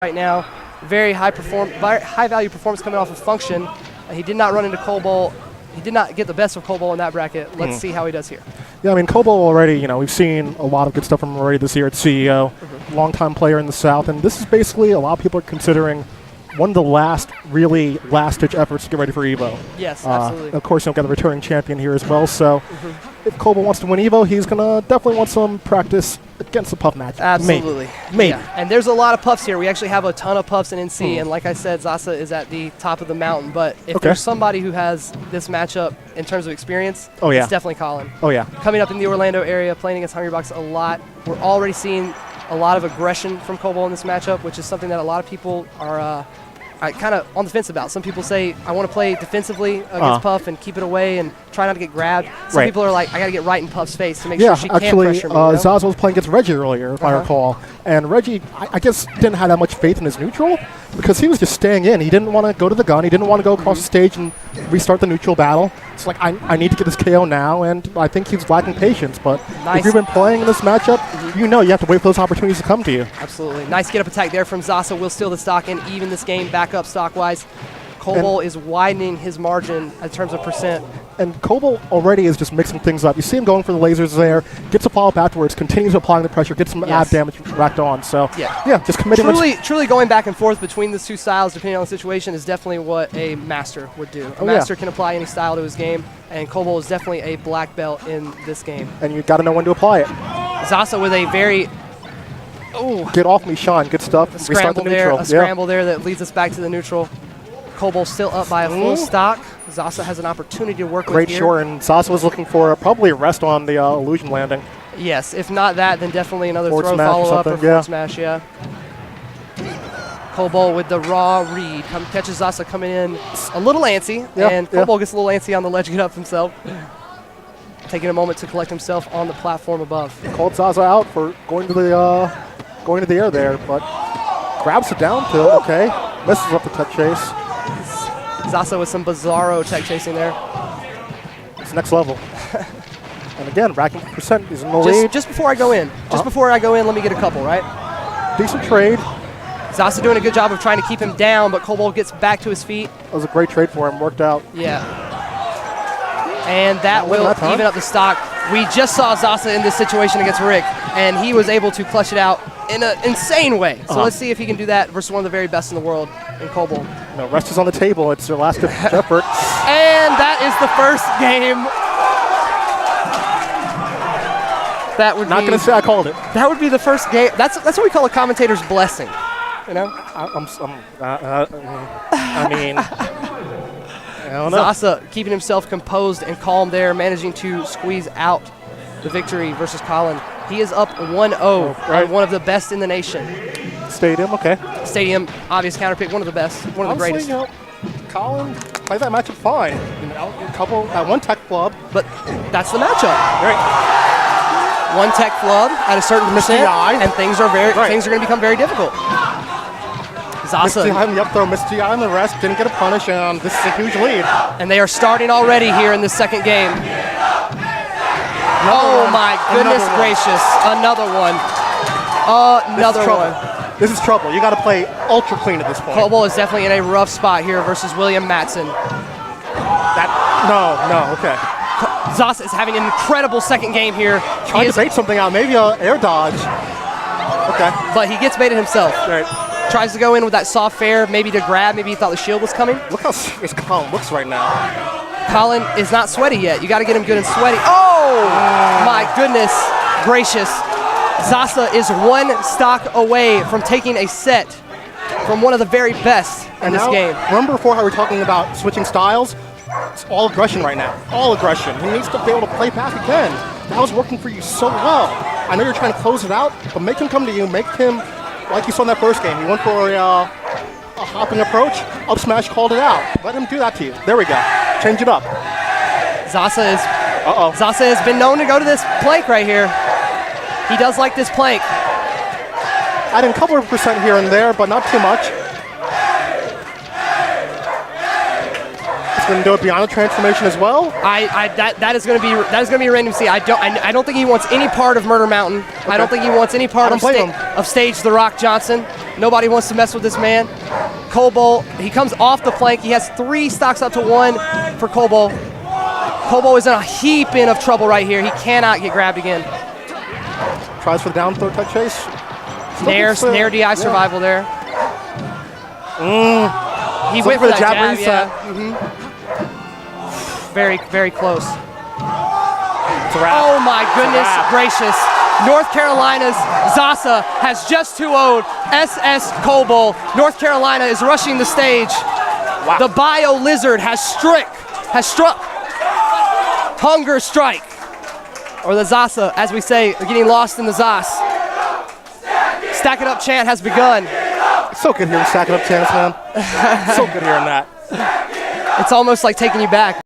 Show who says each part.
Speaker 1: right now. Very high value performance coming off of function. He did not run into Colbol. He did not get the best of Colbol in that bracket. Let's see how he does here.
Speaker 2: Yeah, I mean, Colbol already, we've seen a lot of good stuff from him already this year at CEO. Longtime player in the South, and this is basically a lot of people are considering one of the last-ditch efforts to get ready for EVO.
Speaker 1: Yes, absolutely.
Speaker 2: Of course, you've got the returning champion here as well, so if Colbol wants to win EVO, he's going to definitely want some practice against the Puff match.
Speaker 1: Absolutely.
Speaker 2: Maybe.
Speaker 1: Yeah. And there's a lot of Puffs here. We actually have a ton of Puffs in NC, and like I said, Zasa is at the top of the mountain. But if there's somebody who has this matchup in terms of experience, it's definitely Colin.
Speaker 2: Oh, yeah.
Speaker 1: Coming up in the Orlando area, playing against Hungrybox a lot. We're already seeing a lot of aggression from Colbol in this matchup, which is something that a lot of people are kind of on the fence about. Some people say, I want to play defensively against Puff and keep it away and try not to get grabbed. Some people are like, I got to get right in Puff's face to make sure she can't pressure me.
Speaker 2: Yeah, actually, Zasa was playing against Reggie earlier, if I recall. And Reggie, I guess, didn't have that much faith in his neutral because he was just staying in. He didn't want to go to the gun. He didn't want to go across the stage and restart the neutral battle. It's like, I need to get this KO now, and I think he's lacking patience. But if you've been playing in this matchup, you have to wait for those opportunities to come to you.
Speaker 1: Absolutely. Nice get-up attack there from Zasa. Will steal the stock and even this game back up stock-wise. Colbol is widening his margin in terms of percent.
Speaker 2: And Colbol already is just mixing things up. You see him going for the lasers there, gets a follow-up afterwards, continues applying the pressure, gets some ab damage racked on. So, just committing.
Speaker 1: Truly going back and forth between the two styles, depending on the situation, is definitely what a master would do. A master can apply any style to his game, and Colbol is definitely a black belt in this game.
Speaker 2: And you've got to know when to apply it.
Speaker 1: Zasa with a very...
Speaker 2: Get off me, Sean. Good stuff.
Speaker 1: A scramble there that leads us back to the neutral. Colbol still up by a full stock. Zasa has an opportunity to work with here.
Speaker 2: Great short, and Zasa was looking for probably a rest on the illusion landing.
Speaker 1: Yes, if not that, then definitely another throw follow-up or forward smash, Colbol with the raw read. Catches Zasa coming in a little antsy, and Colbol gets a little antsy on the ledge get up himself. Taking a moment to collect himself on the platform above.
Speaker 2: Called Zasa out for going to the air there, but grabs it down tilt, messes up the tech chase.
Speaker 1: Zasa with some bizarro tech chasing there.
Speaker 2: It's next level. And again, racking percent. He's in the lead.
Speaker 1: Just before I go in. Before I go in, let me get a couple, right?
Speaker 2: Decent trade.
Speaker 1: Zasa doing a good job of trying to keep him down, but Colbol gets back to his feet.
Speaker 2: That was a great trade for him. Worked out.
Speaker 1: Yeah. And that will even up the stock. We just saw Zasa in this situation against Rick, and he was able to clutch it out in an insane way. So let's see if he can do that versus one of the very best in the world in Colbol.
Speaker 2: No, rest is on the table. It's their last effort.
Speaker 1: And that is the first game. That would
Speaker 2: not going to say I called it.
Speaker 1: That would be the first game. That's what we call a commentator's blessing. You know?
Speaker 2: I mean, I don't know.
Speaker 1: Zasa keeping himself composed and calm there, managing to squeeze out the victory versus Colin. He is up 1-0 on one of the best in the nation.
Speaker 2: Stadium,
Speaker 1: Stadium, obvious counter pick, one of the best, one of the greatest.
Speaker 2: Colin played that matchup fine. That one tech flub.
Speaker 1: But that's the matchup. Right. One tech flub at a certain percent, and things are going to become very difficult. Zasa.
Speaker 2: Missed GI on the up throw, missed GI on the rest, didn't get a punish, and this is a huge lead.
Speaker 1: And they are starting already here in the second game. My goodness gracious. Another one. Another one.
Speaker 2: This is trouble. You got to play ultra clean at this point.
Speaker 1: Colbol is definitely in a rough spot here versus William Matson. Zasa is having an incredible second game here.
Speaker 2: Trying to bait something out, maybe an air dodge.
Speaker 1: But he gets baited himself.
Speaker 2: Right.
Speaker 1: Tries to go in with that soft fair, maybe to grab, maybe he thought the shield was coming.
Speaker 2: Look how serious Colin looks right now.
Speaker 1: Colin is not sweaty yet. You got to get him good and sweaty. Oh, my goodness gracious. Zasa is one stock away from taking a set from one of the very best in this game.
Speaker 2: Remember before how we were talking about switching styles? It's all aggression right now. All aggression. He needs to be able to play back again. That was working for you so well. I know you're trying to close it out, but make him come to you. Make him, like you saw in that first game, he went for a hopping approach. Up smash called it out. Let him do that to you. There we go. Change it up.
Speaker 1: Zasa has been known to go to this plank right here. He does like this plank.
Speaker 2: Adding a couple of percent here and there, but not too much. It's Then do it beyond the transformation as well.
Speaker 1: That is going to be random. See, I don't think he wants any part of Murder Mountain. Okay. I don't think he wants any part of Stage the Rock Johnson. Nobody wants to mess with this man. Colbol, he comes off the flank. He has 3 stocks up to 1 for Colbol. Colbol is in a heap of trouble right here. He cannot get grabbed again.
Speaker 2: Tries for the down throw tech chase.
Speaker 1: Nair DI survival there. He went for that jab reset. Yeah. Very, very close. Oh my goodness gracious. North Carolina's Zasa has just 2-0'd SS Colbol. North Carolina is rushing the stage.
Speaker 2: Wow.
Speaker 1: The Bio Lizard has struck. Hunger strike. Or the Zasa, as we say, they're getting lost in the Zas. Stack it up chant has begun.
Speaker 2: So good hearing stack it up chants, man. So good hearing that.
Speaker 1: It's almost like taking you back.